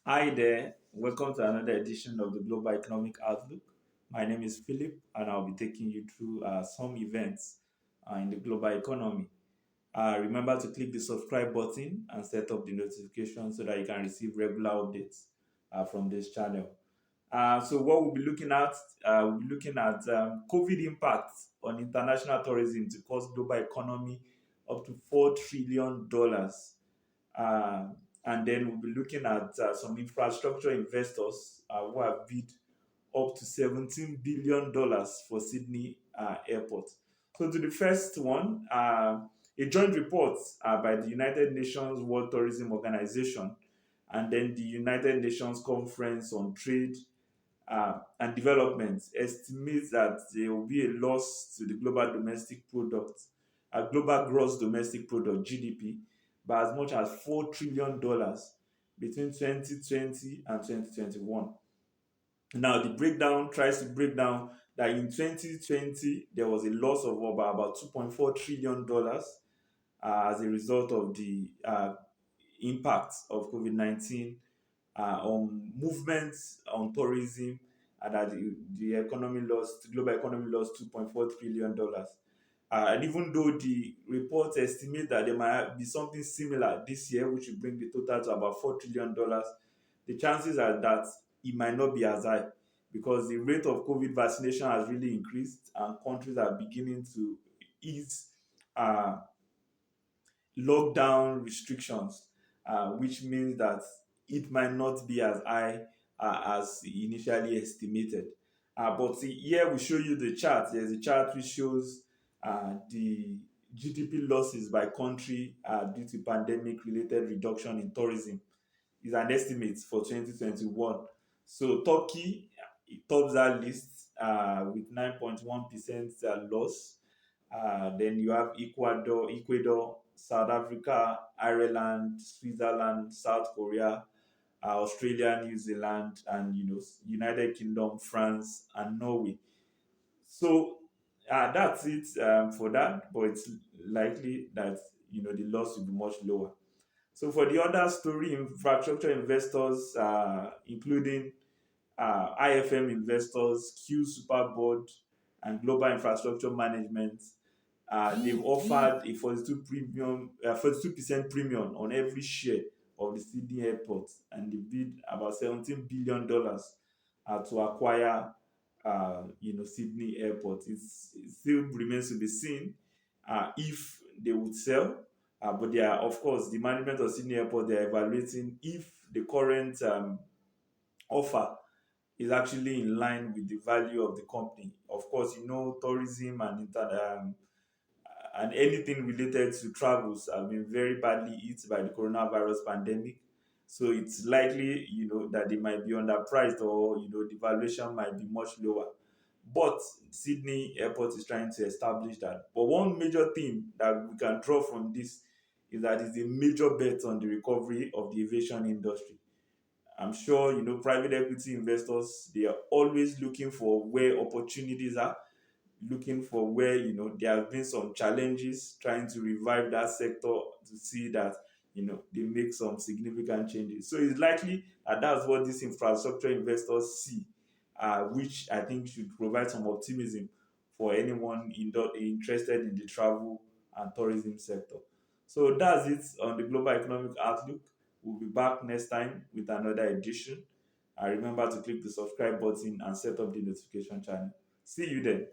Hi there, welcome to another edition of the Global Economic Outlook. My name is Philip, and I'll be taking you through some events in the global economy. Remember to click the subscribe button and set up the notification so that you can receive regular updates from this channel. So, what we'll be looking at COVID impact on international tourism to cost global economy up to $4 trillion. uh, and then we'll be looking at some infrastructure investors who have bid up to $17 billion for Sydney Airport. So, to the first one, a joint report by the United Nations World Tourism Organization and then the United Nations Conference on Trade and Development estimates that there will be a loss to the global domestic product, a global gross domestic product (GDP) by as much as $4 trillion between 2020 and 2021. Now, the breakdown tries to break down that in 2020 there was a loss of about $2.4 trillion as a result of the impact of COVID-19 on movements on tourism, and that the global economy lost $2.4 trillion. And even though the reports estimate that there might be something similar this year, which will bring the total to about $4 trillion, the chances are that it might not be as high because the rate of COVID vaccination has really increased and countries are beginning to ease uh, lockdown restrictions, which means that it might not be as high as initially estimated. But see, here we show you the chart. There's a chart which shows the GDP losses by country due to pandemic related reduction in tourism is an estimate for 2021. So Turkey tops that list with 9.1% loss. Then you have Ecuador, South Africa, Ireland, Switzerland, South Korea, Australia, New Zealand, and United Kingdom, France, and Norway. So that's it for that, but it's likely that the loss will be much lower. So for the other story, infrastructure investors, including IFM investors, Q Superboard, and Global Infrastructure Management, they've offered a 42% premium on every share of the Sydney airport, and they bid about $17 billion to acquire, Sydney airport. It still remains to be seen if they would sell. But they are, of course, the management of Sydney Airport, they are evaluating if the current offer is actually in line with the value of the company. Of course, tourism and anything related to travels have been very badly hit by the coronavirus pandemic. So it's likely, that they might be underpriced, or the valuation might be much lower. But Sydney Airport is trying to establish that. But one major thing that we can draw from this is that it's a major bet on the recovery of the aviation industry. I'm sure private equity investors, they are always looking for where opportunities are, looking for where there have been some challenges, trying to revive that sector to see that they make some significant changes. So it's likely that that's what these infrastructure investors see, which I think should provide some optimism for anyone interested in the travel and tourism sector. So that's it on the global economic outlook. We'll be back next time with another edition. Remember to click the subscribe button and set up the notification channel. See you then.